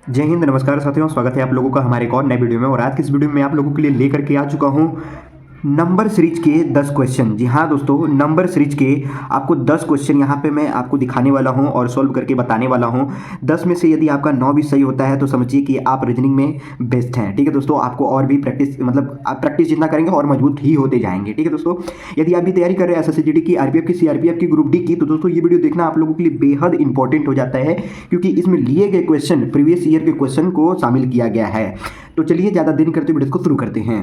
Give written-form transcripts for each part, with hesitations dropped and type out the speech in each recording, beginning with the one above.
जय हिंद, नमस्कार साथियों। स्वागत है आप लोगों का हमारे एक और नए वीडियो में। और आज की इस वीडियो में आप लोगों के लिए लेकर के आ चुका हूं नंबर सीरीज के 10 क्वेश्चन। जी हाँ दोस्तों, नंबर सीरीज के आपको 10 क्वेश्चन यहाँ पे मैं आपको दिखाने वाला हूँ और सॉल्व करके बताने वाला हूँ। 10 में से यदि आपका 9 भी सही होता है तो समझिए कि आप रीजनिंग में बेस्ट हैं। ठीक है दोस्तों, आपको और भी प्रैक्टिस, मतलब आप प्रैक्टिस जितना करेंगे और मजबूत ही होते जाएंगे। ठीक है दोस्तों, यदि आप भी तैयारी कर रहे हैं एसएससी जीडी की, आरपीएफ की, सीआरपीएफ की, ग्रुप डी की, तो दोस्तों ये वीडियो देखना आप लोगों के लिए बेहद इंपॉर्टेंट हो जाता है, क्योंकि इसमें लिए गए क्वेश्चन प्रीवियस ईयर के क्वेश्चन को शामिल किया गया है। तो चलिए ज़्यादा देर नहीं करते वीडियो को शुरू करते हैं।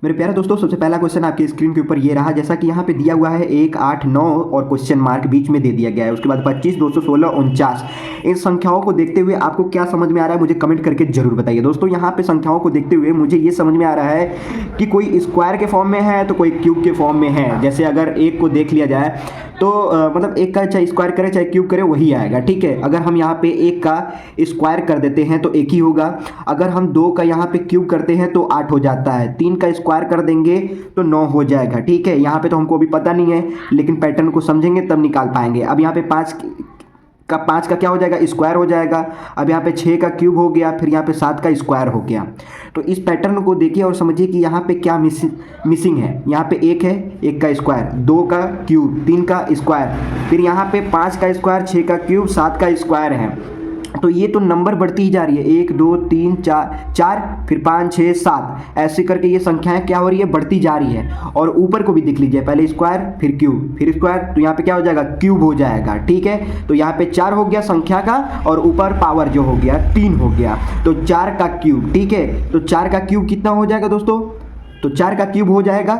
मेरे प्यारे दोस्तों, सबसे पहला क्वेश्चन आपके स्क्रीन के ऊपर ये रहा, जैसा कि यहाँ पे दिया हुआ है 1, 8, 9 और क्वेश्चन मार्क बीच में दे दिया गया है। उसके बाद 25, 216, 49। इन संख्याओं को देखते हुए आपको क्या समझ में आ रहा है, मुझे कमेंट करके जरूर बताइए। दोस्तों यहाँ पे संख्याओं को देखते हुए मुझे ये समझ में आ रहा है कि कोई स्क्वायर के फॉर्म में है तो कोई क्यूब के फॉर्म में है। जैसे अगर एक को देख लिया जाए तो मतलब एक का चाहे स्क्वायर करे चाहे क्यूब करे वही आएगा। ठीक है, अगर हम यहाँ पे एक का स्क्वायर कर देते हैं तो एक ही होगा। अगर हम 2 का यहाँ पे क्यूब करते हैं तो 8 हो जाता है। 3 का स्क्वायर कर देंगे तो 9 हो जाएगा। ठीक है, यहाँ पे तो हमको अभी पता नहीं है, लेकिन पैटर्न को समझेंगे तब निकाल पाएंगे। अब यहाँ पे 5 का क्या हो जाएगा, स्क्वायर हो जाएगा। अब यहाँ पे 6 का क्यूब हो गया, फिर यहाँ पे 7 का स्क्वायर हो गया। तो इस पैटर्न को देखिए और समझिए कि यहाँ पे क्या मिसिंग है। यहाँ पे 1 है, 1 का स्क्वायर, 2 का क्यूब, 3 का स्क्वायर, फिर यहाँ पे 5 का स्क्वायर, 6 का क्यूब, 7 का स्क्वायर है। तो ये तो नंबर बढ़ती ही जा रही है, 1, 2, 3, 4, फिर 5, 6, 7, ऐसे करके ये संख्याएं क्या हो रही है, बढ़ती जा रही है। और ऊपर को भी देख लीजिए, पहले स्क्वायर फिर क्यूब फिर स्क्वायर, तो यहाँ पे क्या हो जाएगा, क्यूब हो जाएगा। ठीक है, तो यहाँ पे 4 हो गया संख्या का और ऊपर पावर जो हो गया 3 हो गया, तो 4 का क्यूब। ठीक है, तो 4 का क्यूब कितना हो जाएगा दोस्तों, तो 4 का क्यूब हो जाएगा,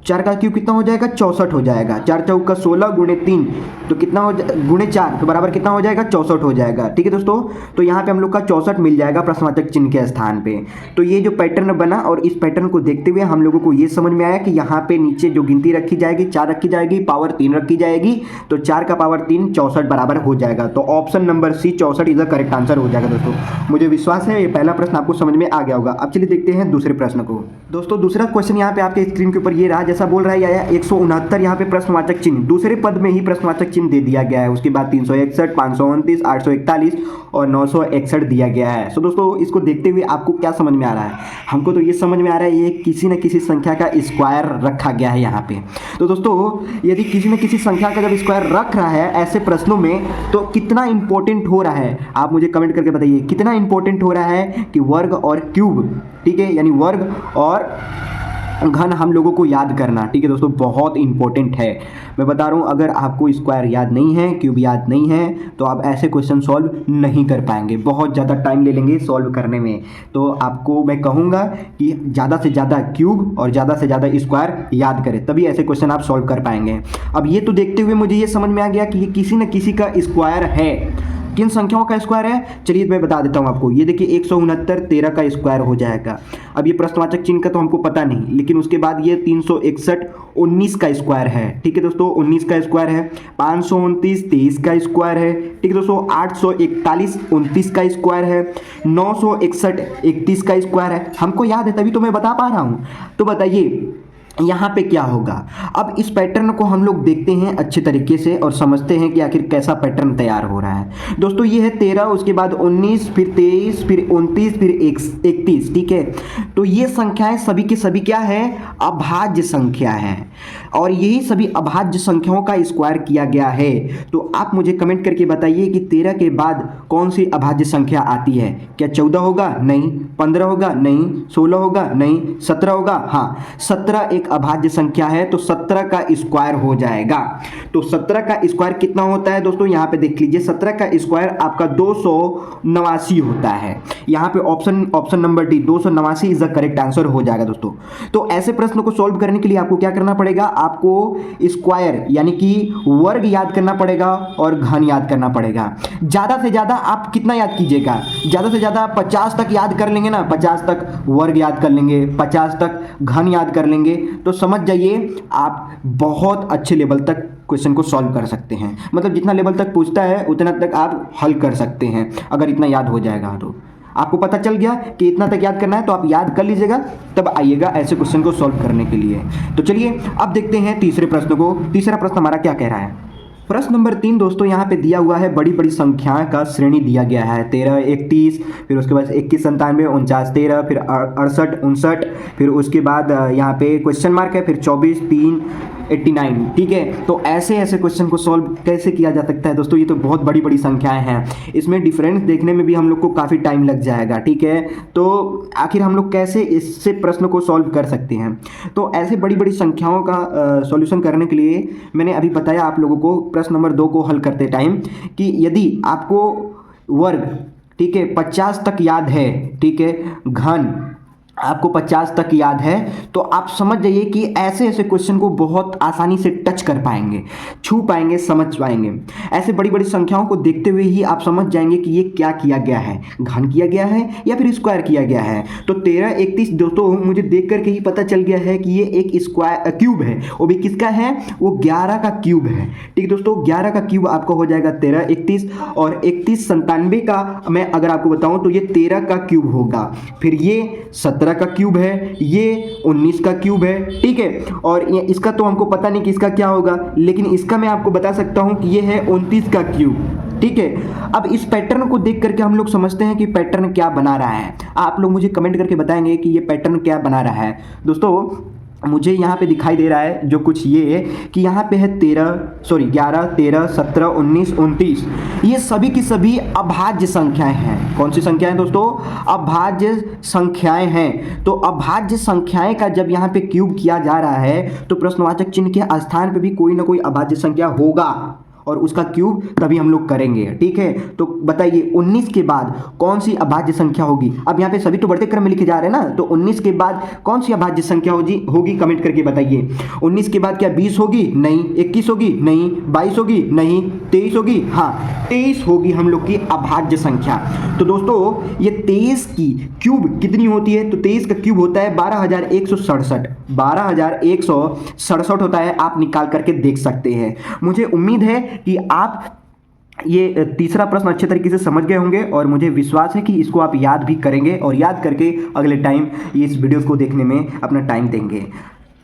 4 का क्यूब कितना हो जाएगा, 64 हो जाएगा। 4 चौक का 16 गुणे 3 तो कितना हो गुणे 4 तो बराबर कितना हो जाएगा, 64 हो जाएगा। ठीक है दोस्तों, तो यहाँ पे हम लोग का 64 मिल जाएगा प्रश्नवाचक चिन्ह के स्थान पे। तो ये जो पैटर्न बना और इस पैटर्न को देखते हुए हम लोगों को ये समझ में आया कि यहाँ पे नीचे जो गिनती रखी जाएगी 4 रखी जाएगी, पावर 3 रखी जाएगी, तो 4 का पावर 3 64 बराबर हो जाएगा। तो option number C 64 is the correct answer हो जाएगा। दोस्तों मुझे विश्वास है ये पहला प्रश्न आपको समझ में आ गया होगा। अब चलिए देखते हैं दूसरे प्रश्न को। दोस्तों दूसरा क्वेश्चन यहाँ पे आपके स्क्रीन के ऊपर ये रहा, जैसा बोल रहा है 169 यहाँ पे प्रश्नवाचक चिन्ह, दूसरे पद में ही प्रश्नवाचक चिन्ह दे दिया गया है। उसके बाद 361, 529, 841 और 961 दिया गया है। सो दोस्तों इसको देखते हुए आपको क्या समझ में आ रहा है, हमको तो ये समझ में आ रहा है ये किसी न किसी संख्या का स्क्वायर रखा गया है यहाँ पे। तो दोस्तों यदि किसी न किसी संख्या का जब स्क्वायर रख रहा है ऐसे प्रश्नों में, तो कितना इंपॉर्टेंट हो रहा है, आप मुझे कमेंट करके बताइए कितना इंपॉर्टेंट हो रहा है कि वर्ग और क्यूब, ठीक है, यानी वर्ग और घन हम लोगों को याद करना। ठीक है दोस्तों, बहुत इंपॉर्टेंट है। मैं बता रहा हूँ, अगर आपको स्क्वायर याद नहीं है, क्यूब याद नहीं है, तो आप ऐसे क्वेश्चन सॉल्व नहीं कर पाएंगे, बहुत ज़्यादा टाइम ले लेंगे सॉल्व करने में। तो आपको मैं कहूँगा कि ज़्यादा से ज़्यादा क्यूब और ज़्यादा से ज़्यादा स्क्वायर याद करें, तभी ऐसे क्वेश्चन आप सॉल्व कर पाएंगे। अब ये तो देखते हुए मुझे ये समझ में आ गया कि ये किसी न किसी का स्क्वायर है। किन संख्याओं का स्क्वायर है, चलिए मैं बता देता हूं आपको। ये देखिए 169 13 का स्क्वायर हो जाएगा। अब ये प्रश्नवाचक चिन्ह का तो हमको पता नहीं, लेकिन उसके बाद ये 361 19 का स्क्वायर है। ठीक है दोस्तों, 19 का स्क्वायर है। 529 23 का स्क्वायर है। ठीक है दोस्तों, 841 29 का स्क्वायर है। 961 31 का स्क्वायर है। हमको याद है तभी तो मैं बता पा रहा हूँ। तो बताइए यहाँ पे क्या होगा। अब इस पैटर्न को हम लोग देखते हैं अच्छे तरीके से और समझते हैं कि आखिर कैसा पैटर्न तैयार हो रहा है। दोस्तों ये है 13, उसके बाद 19, फिर 23, फिर 29, फिर 31। ठीक है, तो ये संख्याएं सभी के सभी क्या है, अभाज्य संख्या है, और यही सभी अभाज्य संख्याओं का स्क्वायर किया गया है। तो आप मुझे कमेंट करके बताइए कि 13 के बाद कौन सी अभाज्य संख्या आती है। क्या 14 होगा, नहीं। 15 होगा, नहीं। 16 होगा, नहीं। 17 होगा, हाँ। 17 एक अभाज्य संख्या है, तो 17 का स्क्वायर हो जाएगा। तो 17 का स्क्वायर कितना होता है दोस्तों, यहाँ पे देख लीजिए, 17 का स्क्वायर आपका 289 होता है। यहाँ पे option number D 289 is the correct answer हो जाएगा दोस्तों। तो ऐसे प्रश्न को सॉल्व करने के लिए आपको क्या करना पड़ेगा, आपको स्क्वायर यानी कि वर्ग याद करना पड़ेगा और घन याद करना पड़ेगा। ज्यादा से ज्यादा आप कितना याद कीजिएगा, ज्यादा से ज्यादा 50 तक याद कर लेंगे ना, 50 तक वर्ग याद कर लेंगे, 50 तक घन याद कर लेंगे, तो समझ जाइए आप बहुत अच्छे लेवल तक क्वेश्चन को सॉल्व कर सकते हैं। मतलब जितना लेवल तक पूछता है उतना तक आप हल कर सकते हैं, अगर इतना याद हो जाएगा तो। आपको पता चल गया कि इतना तक याद करना है, तो आप याद कर लीजिएगा, तब आइएगा ऐसे क्वेश्चन को सॉल्व करने के लिए। तो चलिए अब देखते हैं तीसरे प्रश्न को। तीसरा प्रश्न हमारा क्या कह रहा है। प्रश्न नंबर 3 दोस्तों यहाँ पे दिया हुआ है, बड़ी बड़ी संख्याओं का श्रेणी दिया गया है 13, 31, फिर उसके बाद 21, 97, 49, 13, फिर 68, 59, फिर उसके बाद यहाँ पे क्वेश्चन मार्क है, फिर 24, 3, 89। ठीक है, तो ऐसे ऐसे क्वेश्चन को सॉल्व कैसे किया जा सकता है दोस्तों? ये तो बहुत बड़ी बड़ी संख्याएं हैं, इसमें डिफरेंस देखने में भी हम लोग को काफ़ी टाइम लग जाएगा। ठीक है, तो आखिर हम लोग कैसे इससे प्रश्न को सॉल्व कर सकते हैं? तो ऐसे बड़ी बड़ी संख्याओं का सॉल्यूशन करने के लिए मैंने अभी बताया आप लोगों को प्रश्न नंबर 2 को हल करते टाइम कि यदि आपको वर्ग, ठीक है, 50 तक याद है, ठीक है, घन आपको 50 तक याद है, तो आप समझ जाइए कि ऐसे ऐसे क्वेश्चन को बहुत आसानी से टच कर पाएंगे, छू पाएंगे, समझ पाएंगे। ऐसे बड़ी बड़ी संख्याओं को देखते हुए ही आप समझ जाएंगे कि ये क्या किया गया है, घन किया गया है या फिर स्क्वायर किया गया है। तो 13, 31 दोस्तों मुझे देख करके ही पता चल गया है कि ये एक स्क्वायर क्यूब है, वो भी किसका है? वो 11 का क्यूब है। ठीक है दोस्तों, 11 का क्यूब आपका हो जाएगा 13, 31, और 31, 97 का मैं अगर आपको बताऊं तो ये 13 का क्यूब होगा, फिर ये 17 का क्यूब है, ये 19 का क्यूब है। ठीक है, और इसका तो हमको पता नहीं कि इसका क्या होगा, लेकिन इसका मैं आपको बता सकता हूं कि ये है 29 का क्यूब। ठीक है, अब इस पैटर्न को देख करके हम लोग समझते हैं कि पैटर्न क्या बना रहा है। आप लोग मुझे कमेंट करके बताएंगे कि ये पैटर्न क्या बना रहा है। दोस्तों मुझे यहाँ पे दिखाई दे रहा है जो कुछ ये कि यहाँ पे है 11, 13, 17, 19, 29, ये सभी की सभी अभाज्य संख्याएं हैं। कौन सी संख्याएं दोस्तों? अभाज्य संख्याएं हैं। तो अभाज्य संख्याएं का जब यहाँ पे क्यूब किया जा रहा है तो प्रश्नवाचक चिन्ह के स्थान पे भी कोई ना कोई अभाज्य संख्या होगा और उसका क्यूब तभी हम लोग करेंगे। ठीक है, तो बताइए 19 के बाद कौन सी अभाज्य संख्या होगी? अब यहाँ पे सभी तो बढ़ते क्रम में लिखे जा रहे हैं ना, तो 19 के बाद कौन सी अभाज्य संख्या होगी कमेंट करके बताइए। 19 के बाद क्या 20 होगी? नहीं। 21 होगी? नहीं। 22 होगी? नहीं। 23 होगी? हाँ, 23 होगी हम लोग की अभाज्य संख्या। तो दोस्तों ये 23 की क्यूब कितनी होती है? तो 23 का क्यूब होता है 12,167, 12,167 होता है। आप निकाल करके देख सकते हैं। मुझे उम्मीद है कि आप ये तीसरा प्रश्न अच्छे तरीके से समझ गए होंगे और मुझे विश्वास है कि इसको आप याद भी करेंगे और याद करके अगले टाइम ये इस वीडियो को देखने में अपना टाइम देंगे।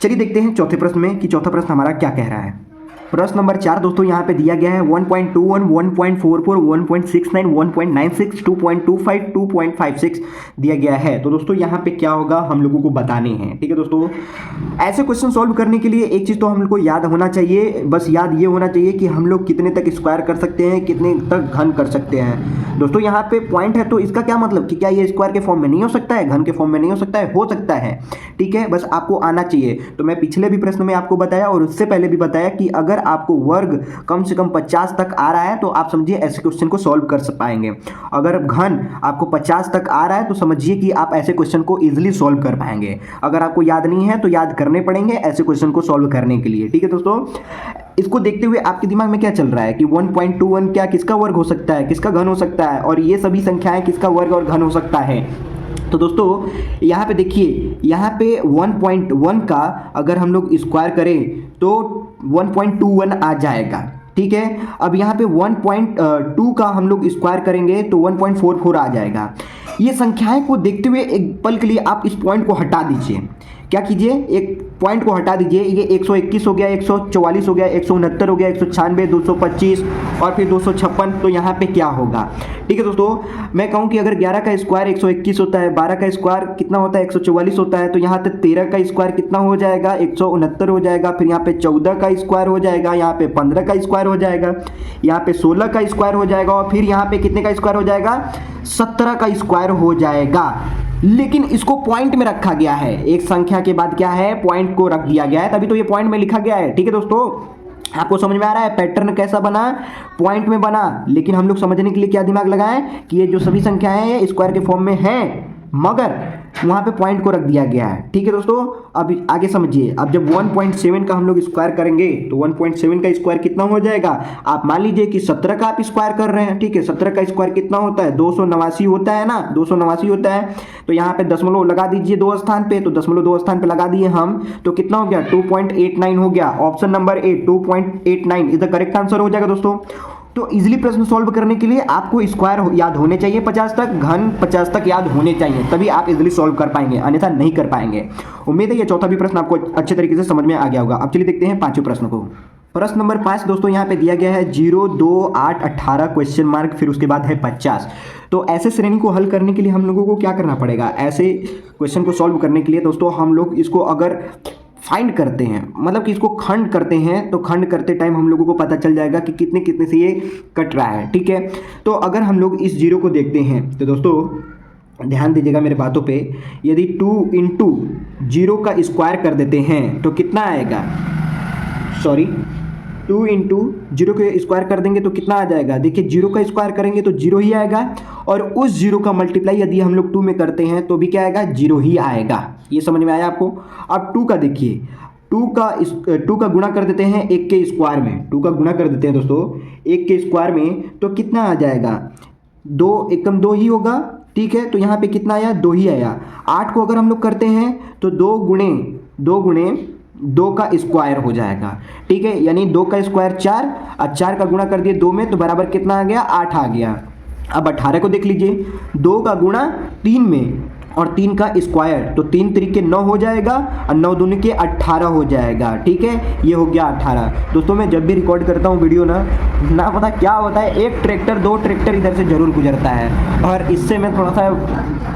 चलिए देखते हैं चौथे प्रश्न में कि चौथा प्रश्न हमारा क्या कह रहा है। प्रश्न नंबर 4 दोस्तों यहाँ पे दिया गया है 1.21, 1.44, 1.69, 1.96, 2.25, 2.56 दिया गया है। तो दोस्तों यहाँ पे क्या होगा हम लोगों को बताने हैं। ठीक है दोस्तों, ऐसे क्वेश्चन सॉल्व करने के लिए एक चीज़ तो हम लोग को याद होना चाहिए, बस याद ये होना चाहिए कि हम लोग कितने तक स्क्वायर कर सकते हैं, कितने तक घन कर सकते हैं। दोस्तों यहाँ पे पॉइंट है, तो इसका क्या मतलब कि क्या ये स्क्वायर के फॉर्म में नहीं हो सकता है, घन के फॉर्म में नहीं हो सकता है? हो सकता है। ठीक है, बस आपको आना चाहिए। तो मैं पिछले भी प्रश्न में आपको बताया और उससे पहले भी बताया कि अगर आपको वर्ग कम से कम 50 तक आ रहा है तो आप समझिए ऐसे क्वेश्चन को सॉल्व कर पाएंगे। अगर घन आपको 50 तक आ रहा है तो समझिए कि आप ऐसे क्वेश्चन को इजीली सॉल्व कर पाएंगे। अगर आपको याद नहीं है तो याद करने पड़ेंगे ऐसे क्वेश्चन को सॉल्व करने के लिए। ठीक है दोस्तों, इसको देखते हुए आपके दिमाग में क्या चल रहा है कि 1.21 क्या किसका वर्ग हो सकता है, किसका घन हो सकता है, और ये सभी संख्याएं किसका वर्ग और घन हो सकता है? तो दोस्तों यहाँ पे देखिए, यहाँ पे 1.1 का अगर हम लोग स्क्वायर करें तो 1.21 आ जाएगा। ठीक है, अब यहाँ पे 1.2 का हम लोग स्क्वायर करेंगे तो 1.44 आ जाएगा। ये संख्याएं को देखते हुए एक पल के लिए आप इस पॉइंट को हटा दीजिए। क्या कीजिए, एक पॉइंट को हटा दीजिए। ये 121 हो गया, 144 हो गया, 169 हो गया, 196, 225 और फिर 256। तो यहाँ पे क्या होगा? ठीक है दोस्तों, मैं कहूँ कि अगर 11 का स्क्वायर 121 होता है, 12 का स्क्वायर कितना होता है 144 होता है, तो यहाँ पे 13 का स्क्वायर कितना हो जाएगा 169 हो जाएगा, फिर यहाँ पे 14 का स्क्वायर हो जाएगा, यहाँ पे 15 का स्क्वायर हो जाएगा, यहाँ पे 16 का स्क्वायर हो जाएगा और फिर यहाँ पे कितने का स्क्वायर हो जाएगा 17 का स्क्वायर हो जाएगा। लेकिन इसको पॉइंट में रखा गया है, एक संख्या के बाद क्या है पॉइंट को रख दिया गया है, तभी तो ये पॉइंट में लिखा गया है। ठीक है दोस्तों, आपको समझ में आ रहा है पैटर्न कैसा बना, पॉइंट में बना। लेकिन हम लोग समझने के लिए क्या दिमाग लगाएं कि ये जो सभी संख्याएं हैं स्क्वायर के फॉर्म में हैं मगर वहां पे पॉइंट को रख दिया गया है। ठीक है दोस्तों, अब आगे समझिए। अब जब 1.7 का हम लोग स्क्वायर करेंगे तो 1.7 का स्क्वायर कितना हो जाएगा? आप मान लीजिए कि 17 का आप स्क्वायर कर रहे हैं। ठीक है, 17 का स्क्वायर कितना होता है 289 होता है ना, 289 होता है। तो यहाँ पे दशमलव लगा दीजिए 2 स्थान पे, तो दशमलव 2 स्थान पे लगा दिए हम, तो कितना हो गया 2.89 हो गया। Option number A 2.89 is the correct answer हो जाएगा दोस्तों। तो इजीली प्रश्न सॉल्व करने के लिए आपको स्क्वायर याद होने चाहिए 50 तक, घन 50 तक याद होने चाहिए, तभी आप इजीली सॉल्व कर पाएंगे, अन्यथा नहीं कर पाएंगे। उम्मीद है ये चौथा भी प्रश्न आपको अच्छे तरीके से समझ में आ गया होगा। अब चलिए देखते हैं पांचवें प्रश्न को। प्रश्न नंबर 5 दोस्तों यहाँ पे दिया गया है 0, 2, 8, 18 क्वेश्चन मार्क, फिर उसके बाद है 50। तो ऐसे श्रेणी को हल करने के लिए हम लोगों को क्या करना पड़ेगा? ऐसे क्वेश्चन को सॉल्व करने के लिए दोस्तों हम लोग इसको अगर फाइंड करते हैं, मतलब कि इसको खंड करते हैं, तो खंड करते टाइम हम लोगों को पता चल जाएगा कि कितने कितने से ये कट रहा है। ठीक है, तो अगर हम लोग इस 0 को देखते हैं तो दोस्तों ध्यान दीजिएगा मेरे बातों पे, यदि 2 इंटू 0 का स्क्वायर कर देते हैं तो कितना आएगा? सॉरी, 2 इंटू 0 के स्क्वायर कर देंगे तो कितना आ जाएगा? देखिए 0 का स्क्वायर करेंगे तो 0 ही आएगा, और उस 0 का मल्टीप्लाई यदि हम लोग 2 में करते हैं तो भी क्या आएगा? 0 ही आएगा। ये समझ में आया आपको? अब 2 का देखिए, 2 का गुणा कर देते हैं 1 के स्क्वायर में, 2 का गुणा कर देते हैं दोस्तों 1 के स्क्वायर में, तो कितना आ जाएगा? 2 एकम 2 ही होगा। ठीक है, तो यहाँ पे कितना आया? 2 ही आया। 8 को अगर हम लोग करते हैं तो 2 गुणे 2 का स्क्वायर हो जाएगा। ठीक है, यानी 2 का स्क्वायर 4, और 4 का गुणा कर दिए 2 में तो बराबर कितना आ गया? 8 आ गया। अब 18 को देख लीजिए, 2 का गुणा 3 में और 3 का स्क्वायर, तो 3 तरीके 9 हो जाएगा और 9 दूनी के 18 हो जाएगा। ठीक है, ये हो गया 18। दोस्तों मैं जब भी रिकॉर्ड करता हूँ वीडियो ना पता क्या होता है, एक ट्रैक्टर 2 ट्रैक्टर इधर से जरूर गुजरता है, और इससे मैं थोड़ा सा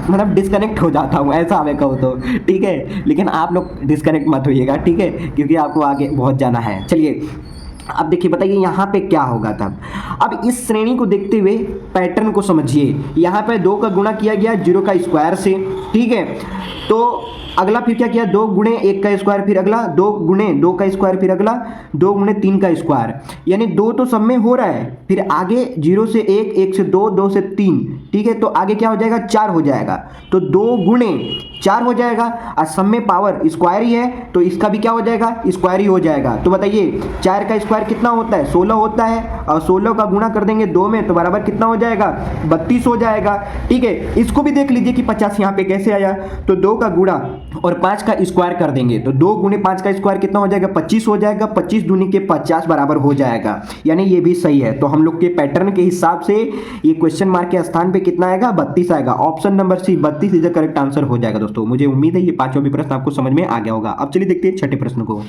मतलब डिस्कनेक्ट हो जाता हूँ, ऐसा हमें कहो तो। ठीक है, लेकिन आप लोग डिस्कनेक्ट मत होइएगा, ठीक है, क्योंकि आपको आगे बहुत जाना है। चलिए अब देखिए, बताइए यहाँ पे क्या होगा तब। अब इस श्रेणी को देखते हुए पैटर्न को समझिए। यहाँ पे 2 का गुणा किया गया 0 का स्क्वायर से। ठीक है, तो अगला फिर क्या किया? 2 गुणे 1 का स्क्वायर, फिर अगला 2 गुणे 2 का स्क्वायर, फिर अगला 2 गुणे 3 का स्क्वायर, यानी 2 तो सब में हो रहा है। फिर आगे 0 से 1, 1 से 2, 2 से 3। ठीक है, तो आगे क्या हो जाएगा? 4 हो जाएगा, तो 2 गुणे 4 हो जाएगा, और सब में पावर स्क्वायर ही है तो इसका भी क्या हो जाएगा? स्क्वायर ही हो जाएगा। तो बताइए 4 का स्क्वायर कितना होता है? 16 होता है, और 16 का गुणा कर देंगे 2 में तो बराबर कितना हो जाएगा? 32 हो जाएगा। ठीक है, इसको भी देख लीजिए कि 50 यहाँ पे कैसे आया। तो 2 का गुणा और 5 का स्क्वायर कर देंगे तो 2 गुणे 5 का स्क्वायर कितना हो जाएगा? 25 हो जाएगा। 25 दूनी के 50 बराबर हो जाएगा, यानी ये भी सही है। तो हम लोग के पैटर्न के हिसाब से ये क्वेश्चन मार्क के स्थान पे कितना आएगा? 32 आएगा। Option number C 32 is the correct answer हो जाएगा दोस्तों। मुझे उम्मीद है ये पांचों भी प्रश्न आपको समझ में आ गया होगा। अब चलिए देखते हैं छठे प्रश्न को।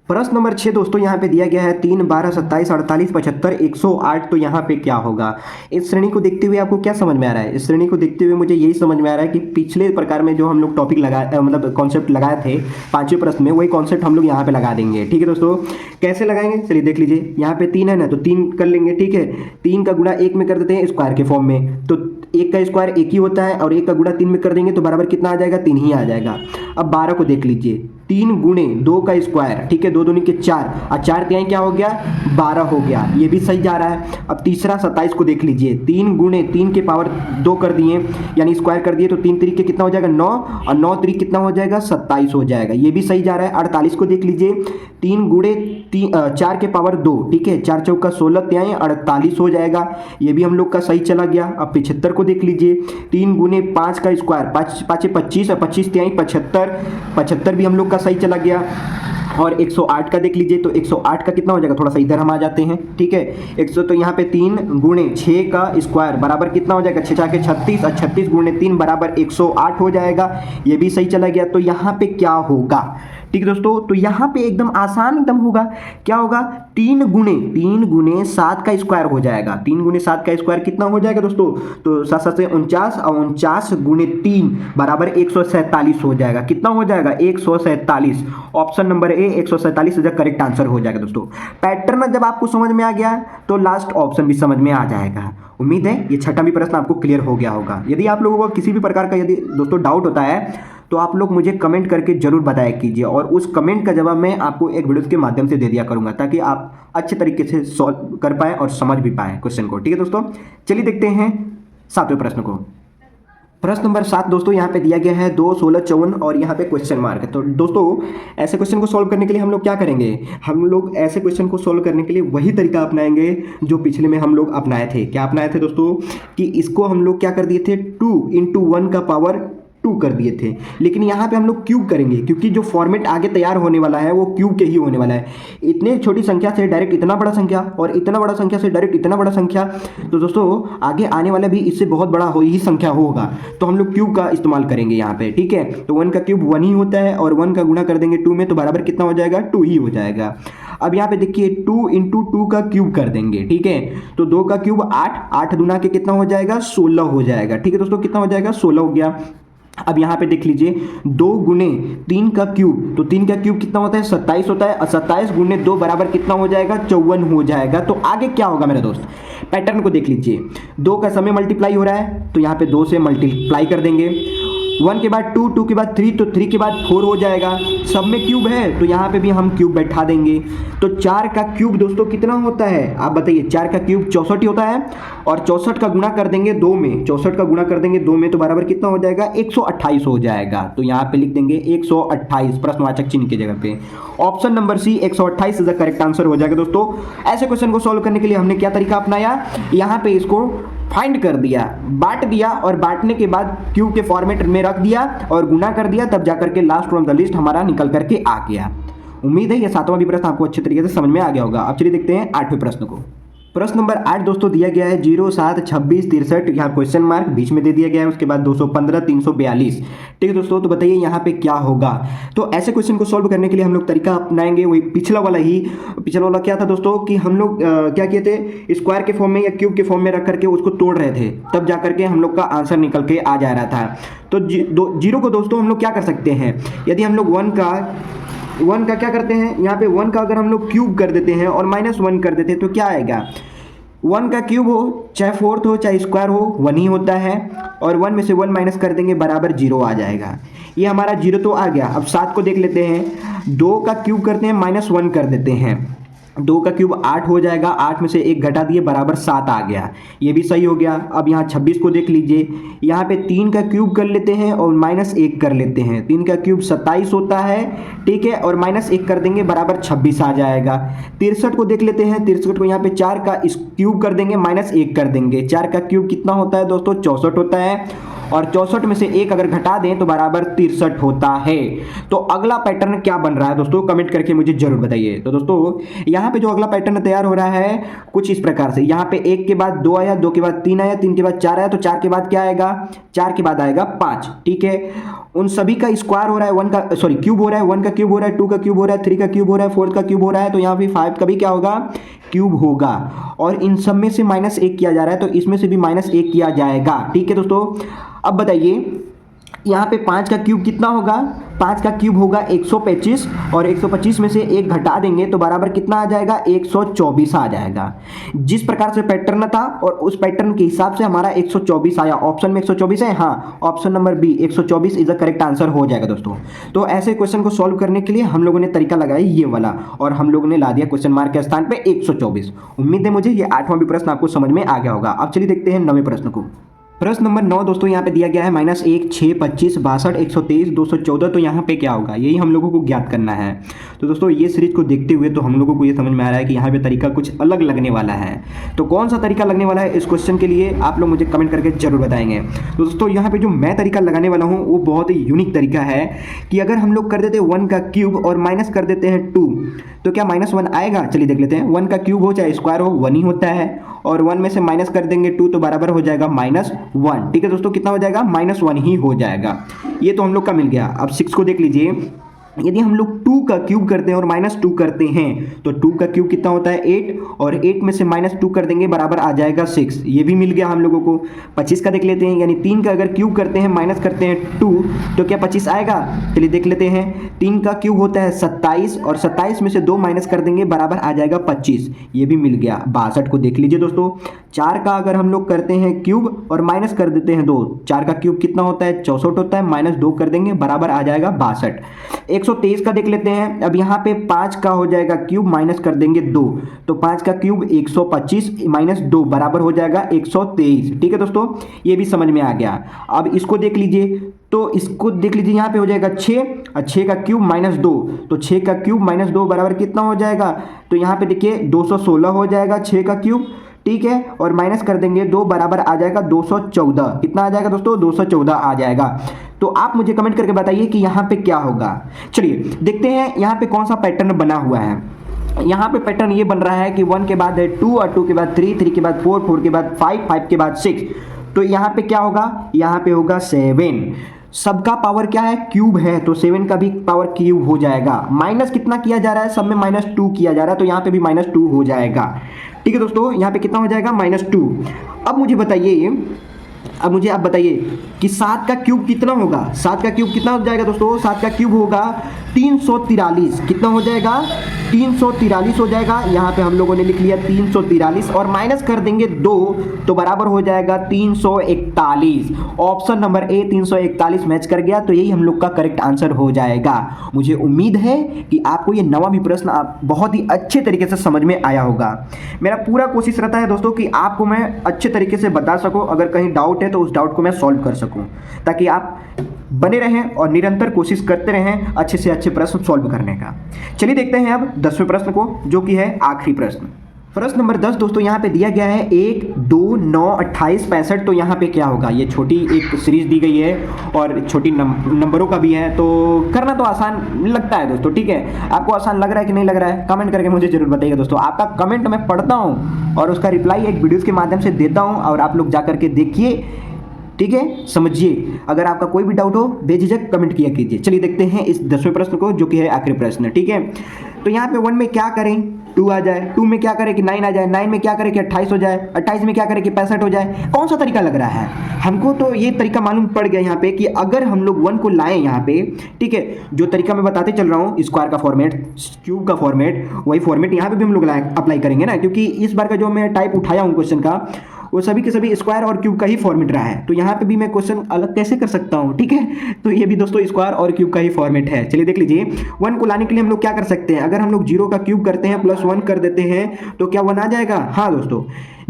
प्रश्न नंबर 6 दोस्तों यहाँ पे दिया गया है 3, 12, 27, 48, 75, 108। तो यहाँ पे क्या होगा? इस श्रेणी को देखते हुए आपको क्या समझ में आ रहा है? इस श्रेणी को देखते हुए मुझे यही समझ में आ रहा है कि पिछले प्रकार में जो हम लोग टॉपिक लगाए मतलब कॉन्सेप्ट लगाए थे पांचवें प्रश्न में, वही कॉन्सेप्ट हम लोग यहाँ पे लगा देंगे। ठीक है दोस्तों, कैसे लगाएंगे चलिए देख लीजिए। यहाँ पे 3 है ना, तो 3 कर लेंगे। ठीक है, 3 का गुणा 1 में कर देते हैं स्क्वायर के फॉर्म में, तो 1 का स्क्वायर 1 ही होता है, और 1 का गुणा 3 में कर देंगे तो बराबर कितना आ जाएगा? 3 ही आ जाएगा। अब 12 को देख लीजिए, 3 गुणे 2 का स्क्वायर, ठीक है, 2 दूनी के 4, और 4 तिहाई क्या हो गया? 12 हो गया। ये भी सही जा रहा है। अब तीसरा 27 को देख लीजिए, 3 गुणे 3 के पावर 2 कर दिए, यानी स्क्वायर कर दिए, तो 3 तरीके कितना हो जाएगा? 9, और 9 तरीके कितना हो जाएगा? 27 हो जाएगा। ये भी सही जा रहा है। 48 को देख लीजिए, 3 गुणे 4 के पावर 2, ठीक है, 4 चौका 16 तिहाई 48 हो जाएगा। ये भी हम लोग का सही चला गया। अब 75 को देख लीजिए, 3 गुणे 5 का स्क्वायर, 5 5 25, और 25 तिहाई 75, 75 भी हम लोग का सही चला गया। और 108 का देख लीजिए, तो 108 का कितना हो जाएगा? थोड़ा सा इधर हम आ जाते हैं। ठीक है, 100 तो यहाँ पे 3 गुणे 6 का स्क्वायर बराबर कितना हो जाएगा? 6 के 36, और 36 गुणे 3 बराबर 108 हो जाएगा। ये भी सही चला गया। तो यहाँ पे क्या होगा? ठीक है दोस्तों, तो यहाँ पे एकदम आसान एकदम होगा। क्या होगा? 3 गुणे 7 का स्क्वायर हो जाएगा। 3 गुणे 7 का स्क्वायर कितना हो जाएगा दोस्तों? तो 7 7 से 49, और 49 गुणे 3 बराबर 147 हो जाएगा। कितना हो जाएगा? 147। Option number A 147 is the correct answer हो जाएगा दोस्तों। पैटर्न जब आपको समझ में आ गया तो लास्ट ऑप्शन भी समझ में आ जाएगा। उम्मीद है ये छठा भी प्रश्न आपको क्लियर हो गया होगा। यदि आप लोगों को किसी भी प्रकार का यदि दोस्तों डाउट होता है तो आप लोग मुझे कमेंट करके जरूर बताया कीजिए, और उस कमेंट का जवाब मैं आपको एक वीडियो के माध्यम से दे दिया करूंगा, ताकि आप अच्छे तरीके से सॉल्व कर पाए और समझ भी पाए क्वेश्चन को। ठीक है दोस्तों, चलिए देखते हैं 7वें प्रश्न को। प्रश्न नंबर 7 दोस्तों यहाँ पे दिया गया है 2, 16, 54, और यहाँ पे क्वेश्चन मार्क है। तो दोस्तों ऐसे क्वेश्चन को सॉल्व करने के लिए हम लोग क्या करेंगे? हम लोग ऐसे क्वेश्चन को सॉल्व करने के लिए वही तरीका अपनाएंगे जो पिछले में हम लोग अपनाए थे। क्या अपनाए थे दोस्तों? कि इसको हम लोग क्या कर दिए थे? 2 × 1 का पावर 2 कर दिए थे। लेकिन यहाँ पे हम लोग क्यूब करेंगे, क्योंकि जो फॉर्मेट आगे तैयार होने वाला है वो क्यूब के ही होने वाला है। इतने छोटी संख्या से डायरेक्ट इतना बड़ा संख्या, और इतना बड़ा संख्या से डायरेक्ट इतना बड़ा संख्या, तो दोस्तों आगे आने वाला भी इससे बहुत बड़ा ही संख्या होगा। तो हम लोग क्यूब का इस्तेमाल करेंगे यहाँ पे। ठीक है, तो 1 का क्यूब 1 ही होता है, और 1 का गुणा कर देंगे 2 में तो बराबर कितना हो जाएगा? 2 ही हो जाएगा। अब यहाँ पे देखिए 2 इंटू 2 का क्यूब कर देंगे, ठीक है। तो 2 का क्यूब 8, 8 दूना के कितना हो जाएगा 16 हो जाएगा, ठीक है दोस्तों, कितना हो जाएगा 16 हो गया। अब यहाँ पे देख लीजिए 2 गुने 3 का क्यूब, तो 3 का क्यूब कितना होता है 27 होता है, और 27 गुने 2 बराबर कितना हो जाएगा 54 हो जाएगा। तो आगे क्या होगा मेरे दोस्त, पैटर्न को देख लीजिए, 2 का समय मल्टीप्लाई हो रहा है तो यहाँ पे 2 से मल्टीप्लाई कर देंगे, 1 के बाद 2, 2 के बाद 3, तो 3 के बाद 4 हो जाएगा। सब में क्यूब है तो यहाँ पे भी हम क्यूब बैठा देंगे। तो 4 का क्यूब दोस्तों कितना होता है आप बताइए, 4 का क्यूब 64 ही होता है, और 64 का गुणा कर देंगे 2 में, 64 का गुणा कर देंगे 2 में तो बराबर कितना हो जाएगा 128 हो जाएगा। तो यहाँ पे लिख देंगे 128 प्रश्नवाचक चिन्ह की जगह पे। Option number C 128 is the correct answer हो जाएगा दोस्तों। ऐसे क्वेश्चन को सॉल्व करने के लिए हमने क्या तरीका अपनाया, यहाँ पे इसको फाइंड कर दिया, बांट दिया, और बांटने के बाद क्यूब के फॉर्मेट में रख दिया और गुना कर दिया, तब जाकर के लास्ट फ्रॉम द लिस्ट हमारा निकल करके आ गया। उम्मीद है ये 7वां भी प्रश्न आपको अच्छे तरीके से समझ में आ गया होगा। अब चलिए देखते हैं 8वें प्रश्न को। प्रश्न नंबर 8 दोस्तों दिया गया है 0, 7, 26, 63, यहाँ क्वेश्चन मार्क बीच में दे दिया गया है, उसके बाद 215, 342, ठीक है दोस्तों। तो बताइए यहाँ पे क्या होगा। तो ऐसे क्वेश्चन को सॉल्व करने के लिए हम लोग तरीका अपनाएंगे वही पिछला वाला क्या था दोस्तों कि हम लोग क्या किए थे, स्क्वायर के फॉर्म में या क्यूब के फॉर्म में रख करके उसको तोड़ रहे थे, तब जाकर के हम लोग का आंसर निकल के आ जा रहा था। तो 0 को दोस्तों हम लोग क्या कर सकते हैं, यदि हम लोग 1 का क्या करते हैं, यहाँ पे 1 का अगर हम लोग क्यूब कर देते हैं और -1 कर देते हैं तो क्या आएगा, 1 का क्यूब हो चाहे 4th हो चाहे स्क्वायर हो 1 ही होता है, और 1 में से 1 माइनस कर देंगे बराबर 0 आ जाएगा। ये हमारा 0 तो आ गया। अब 7 को देख लेते हैं, 2 का क्यूब करते हैं -1 कर देते हैं, 2 का क्यूब 8 हो जाएगा, 8 में से 1 घटा दिए बराबर 7 आ गया, ये भी सही हो गया। अब यहाँ 26 को देख लीजिए, यहाँ पे 3 का क्यूब कर लेते हैं और -1 कर लेते हैं, 3 का क्यूब 27 होता है, ठीक है, और -1 कर देंगे बराबर 26 आ जाएगा। 63 को देख लेते हैं, 63 को यहाँ पे 4 का क्यूब कर देंगे -1 कर देंगे, 4 का क्यूब कितना होता है दोस्तों 64 होता है, और 64 में से 1 अगर घटा दें तो बराबर 63 होता है। तो अगला पैटर्न क्या बन रहा है दोस्तों, कमेंट करके मुझे जरूर बताइए। तो दोस्तों यहाँ पे जो अगला पैटर्न तैयार हो रहा है कुछ इस प्रकार से, यहाँ पे 1 के बाद 2 आया, 2 के बाद 3 आया, 3 के बाद 4 आया, तो 4 के बाद क्या आएगा, 4 के बाद आएगा 5, ठीक है। उन सभी का स्क्वायर हो रहा है, 1 का क्यूब हो रहा है, 1 का क्यूब हो रहा है, 2 का क्यूब हो रहा है, 3 का क्यूब हो रहा है, 4 का क्यूब हो रहा है, तो यहाँ पे 5 का भी क्या होगा क्यूब होगा, और इन सब में से -1 किया जा रहा है तो इसमें से भी -1 किया जाएगा, ठीक है दोस्तों। अब बताइए यहाँ पे 5 का क्यूब कितना होगा, 5 का क्यूब होगा 125, और 125 में से 1 घटा देंगे तो बराबर कितना आ जाएगा 124 आ जाएगा। जिस प्रकार से पैटर्न था और उस पैटर्न के हिसाब से हमारा 124 आया। ऑप्शन में 124 है, हाँ, option number B 124 is the correct answer हो जाएगा दोस्तों। तो ऐसे क्वेश्चन को सॉल्व करने के लिए हम लोगों ने तरीका लगाया ये वाला, और हम लोगों ने ला दिया क्वेश्चन मार्क के स्थान पे 124। उम्मीद है मुझे ये 8वां भी प्रश्न आपको समझ में आ गया होगा। अब चलिए देखते हैं 9वें प्रश्न को। प्रश्न नंबर 9 दोस्तों यहाँ पे दिया गया है -1, 6, 25, 62, 123, 214, तो यहाँ पे क्या होगा यही हम लोगों को ज्ञात करना है। तो दोस्तों ये सीरीज को देखते हुए तो हम लोगों को ये समझ में आ रहा है कि यहाँ पे तरीका कुछ अलग लगने वाला है। तो कौन सा तरीका लगने वाला है इस क्वेश्चन के लिए आप लोग मुझे कमेंट करके जरूर बताएंगे। तो दोस्तों यहाँ पे जो मैं तरीका लगाने वाला हूँ वो बहुत ही यूनिक तरीका है कि अगर हम लोग कर देते हैं 1 का क्यूब और माइनस कर देते हैं 2, तो क्या -1 आएगा, चलिए देख लेते हैं। 1 का क्यूब हो चाहे स्क्वायर हो 1 ही होता है, और 1 में से माइनस कर देंगे 2 तो बराबर हो जाएगा -1, ठीक है दोस्तों, कितना हो जाएगा -1 ही हो जाएगा। ये तो हम लोग का मिल गया। अब 6 को देख लीजिए, यदि हम लोग 2 का क्यूब करते हैं और -2 करते हैं तो 2 का क्यूब कितना होता है 8, और 8 में से -2 कर देंगे बराबर आ जाएगा 6, ये भी मिल गया हम लोगों को। 25 का देख लेते हैं, यानी 3 का अगर क्यूब करते हैं माइनस करते हैं 2 तो क्या 25 आएगा, चलिए देख लेते हैं। 3 का क्यूब होता है 27, और 27 में से 2 माइनस कर देंगे बराबर आ जाएगा 25, ये भी मिल गया। 62 को देख लीजिए दोस्तों, 4 का अगर हम लोग करते हैं क्यूब और माइनस कर देते हैं 2, 4 का क्यूब कितना होता है 64 होता है, -2 कर देंगे बराबर आ जाएगा 62। 123 का देख लेते हैं, अब यहाँ पे 5 का हो जाएगा क्यूब माइनस कर देंगे 2, तो 5 का क्यूब 125 -2 बराबर हो जाएगा 123, ठीक है दोस्तों, ये भी समझ में आ गया। अब इसको देख लीजिए, तो इसको देख लीजिए, यहाँ पे हो जाएगा 6, और 6 का क्यूब -2, तो 6 का क्यूब -2 बराबर कितना हो जाएगा, तो यहाँ पे देखिए 216 हो जाएगा 6 का क्यूब, ठीक है, और माइनस कर देंगे 2 बराबर आ जाएगा 214, कितना आ जाएगा दोस्तों 214 आ जाएगा। तो आप मुझे कमेंट करके बताइए कि यहाँ पे क्या होगा। चलिए देखते हैं यहाँ पे कौन सा पैटर्न बना हुआ है। यहाँ पे पैटर्न ये बन रहा है कि 1 के बाद है 2, और 2 के बाद 3, 3 के बाद 4, 4 के बाद 5, 5 के बाद 6, तो यहाँ पे क्या होगा, यहाँ पे होगा 7। सबका पावर क्या है, क्यूब है, तो 7 का भी पावर क्यूब हो जाएगा। माइनस कितना किया जा रहा है, सब में -2 किया जा रहा है, तो यहाँ पे भी -2 हो जाएगा। ठीक है दोस्तों, यहाँ पे कितना हो जाएगा, -2। अब मुझे बताइए, अब मुझे आप बताइए कि 7 का क्यूब कितना होगा। 7 का क्यूब कितना हो जाएगा दोस्तों, 7 का क्यूब होगा 343। कितना हो जाएगा, 343 हो जाएगा। यहाँ पे हम लोगों ने लिख लिया 343 और माइनस कर देंगे 2 तो बराबर हो जाएगा 341। ऑप्शन नंबर ए 341 मैच कर गया, तो यही हम लोग का करेक्ट आंसर हो जाएगा। मुझे उम्मीद है कि आपको ये नवा भी प्रश्न आप बहुत ही अच्छे तरीके से समझ में आया होगा। मेरा पूरा कोशिश रहता है दोस्तों कि आपको मैं अच्छे तरीके से बता सकूं, अगर कहीं डाउट है तो उस डाउट को मैं सॉल्व कर सकूं, ताकि आप बने रहें और निरंतर कोशिश करते रहें अच्छे से अच्छे प्रश्न सॉल्व करने का। चलिए देखते हैं अब 10वें प्रश्न को, जो कि है आखिरी प्रश्न। प्रश्न नंबर 10 दोस्तों यहाँ पे दिया गया है 1, 2, 9, 28, 65। तो यहाँ पे क्या होगा, ये छोटी एक सीरीज दी गई है और छोटी नंबरों का भी है, तो करना तो आसान लगता है दोस्तों। ठीक है, आपको आसान लग रहा है कि नहीं लग रहा है, कमेंट करके मुझे जरूर बताइएगा दोस्तों। आपका कमेंट मैं पढ़ता हूँ और उसका रिप्लाई एक वीडियोज़ के माध्यम से देता हूँ, और आप लोग जा करके देखिए, ठीक है, समझिए। अगर आपका कोई भी डाउट हो बेझिझक कमेंट किया कीजिए। चलिए देखते हैं इस 10वें प्रश्न को, जो कि है आखिरी प्रश्न। ठीक है, तो यहाँ पे 1 में क्या करें, 2 आ जाए, 2 में क्या करें कि 9 आ जाए, 9 में क्या करें कि 28 हो जाए, 28 में क्या करें कि 65 हो जाए। कौन सा तरीका लग रहा है हमको, तो ये तरीका मालूम पड़ गया यहाँ पे कि अगर हम लोग 1 को लाएं यहाँ पे, ठीक है, जो तरीका मैं बताते चल रहा हूँ, स्क्वायर का फॉर्मेट, क्यूब का फॉर्मेट, वही फॉर्मेट यहाँ पे भी हम लोग अप्लाई करेंगे ना, क्योंकि इस बार का जो मैं टाइप उठाया हूँ क्वेश्चन का, वो सभी के सभी स्क्वायर और क्यूब का ही फॉर्मेट रहा है। तो यहाँ पे भी मैं क्वेश्चन अलग कैसे कर सकता हूँ, ठीक है, तो ये भी दोस्तों स्क्वायर और क्यूब का ही फॉर्मेट है। चलिए देख लीजिए, 1 को लाने के लिए हम लोग क्या कर सकते हैं, अगर हम लोग 0 का क्यूब करते हैं प्लस 1 कर देते हैं तो क्या 1 आ जाएगा। हाँ दोस्तों,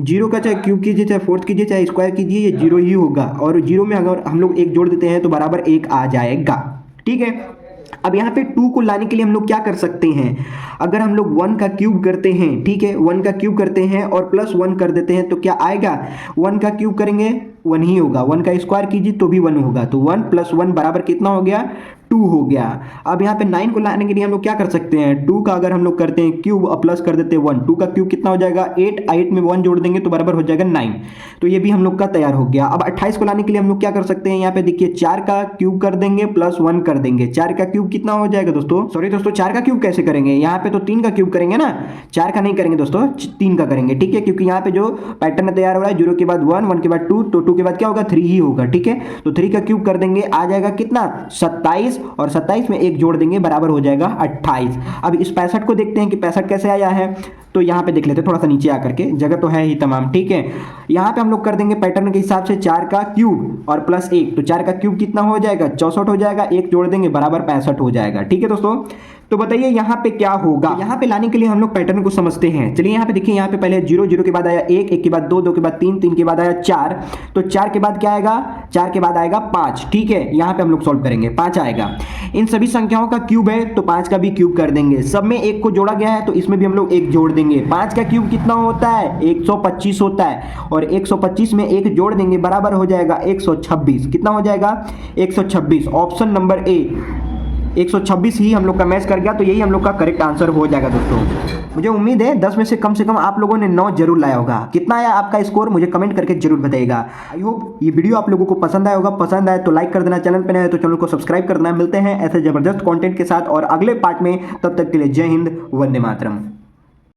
0 का चाहे क्यूब कीजिए, चाहे फोर्थ कीजिए, चाहे स्क्वायर कीजिए, ये 0 ही होगा, और 0 में अगर हम लोग 1 जोड़ देते हैं तो बराबर 1 आ जाएगा। ठीक है, अब यहाँ पे 2 को लाने के लिए हम लोग क्या कर सकते हैं, अगर हम लोग 1 का क्यूब करते हैं, ठीक है, 1 का क्यूब करते हैं और प्लस 1 कर देते हैं तो क्या आएगा, 1 का क्यूब करेंगे 1 ही होगा, 1 का स्क्वायर कीजिए तो भी 1 होगा, तो 1 + 1 बराबर कितना हो गया, 2 हो गया। अब यहाँ पे 9 को लाने के लिए हम लोग क्या कर सकते हैं, 2 का अगर हम लोग करते हैं क्यूब और प्लस कर देते हैं 1, 2 का क्यूब कितना हो जाएगा 8, 8 में 1 जोड़ देंगे तो बराबर हो जाएगा 9, तो ये भी हम लोग का तैयार हो गया। अब 28 को लाने के लिए हम लोग क्या कर सकते हैं, यहाँ पे देखिए 4 का क्यूब कर देंगे प्लस 1 कर देंगे, 4 का क्यूब कितना हो जाएगा दोस्तों, सॉरी दोस्तों 4 का क्यूब कैसे करेंगे, यहाँ पे तो 3 का क्यूब करेंगे ना, 4 का नहीं करेंगे दोस्तों, 3 का करेंगे। ठीक है, क्योंकि यहाँ पे जो पैटर्न तैयार हो रहा है 0 के बाद 1, 1 के बाद 2, तो 2 के बाद क्या होगा 3 ही होगा। ठीक है, तो 3 का क्यूब कर देंगे, आ जाएगा कितना 27, और 27 में 1 जोड़ देंगे बराबर हो जाएगा 28। अब इस 65 को देखते हैं कि 65 कैसे आया है, तो यहाँ पे देख लेते हैं थोड़ा सा नीचे आकर के, जगह तो है ही तमाम। ठीक है, यहाँ पे हम लोग कर देंगे पैटर्न के हिसाब से 4 का क्यूब और प्लस 1, तो 4 का क्यूब कितना हो जाएगा 64 हो जाएगा, 1 जोड़ देंगे बराबर 65 हो जाएगा। ठीक है दोस्तों, तो बताइए यहाँ पे क्या होगा। यहाँ पे लाने के लिए हम लोग पैटर्न को समझते हैं। चलिए यहाँ पे देखिए, यहाँ पे पहले 0, 0 के बाद आया 1, 1 के बाद 2, 2 के बाद 3, 3 के बाद आया 4, तो 4 के बाद क्या आएगा, 4 के बाद आएगा 5। ठीक है, यहाँ पे हम लोग सॉल्व करेंगे, 5 आएगा। इन सभी संख्याओं का क्यूब है तो 5 का भी क्यूब कर देंगे, सब में 1 को जोड़ा गया है तो इसमें भी हम लोग 1 जोड़ देंगे। 5 का क्यूब कितना होता है 125 होता है, और 125 में 1 जोड़ देंगे बराबर हो जाएगा 126। कितना हो जाएगा 126। ऑप्शन नंबर ए 126 ही हम लोग का मैच कर गया, तो यही हम लोग का करेक्ट आंसर हो जाएगा दोस्तों। मुझे उम्मीद है 10 में से कम आप लोगों ने 9 जरूर लाया होगा। कितना आया आपका स्कोर मुझे कमेंट करके जरूर बताइएगा। आई होप ये वीडियो आप लोगों को पसंद आया होगा, पसंद आए तो लाइक कर देना, चैनल पे नए हो तो चैनल को सब्सक्राइब कर देना। मिलते हैं ऐसे जबरदस्त कंटेंट के साथ और अगले पार्ट में, तब तक के लिए जय हिंद, वंदे मातरम।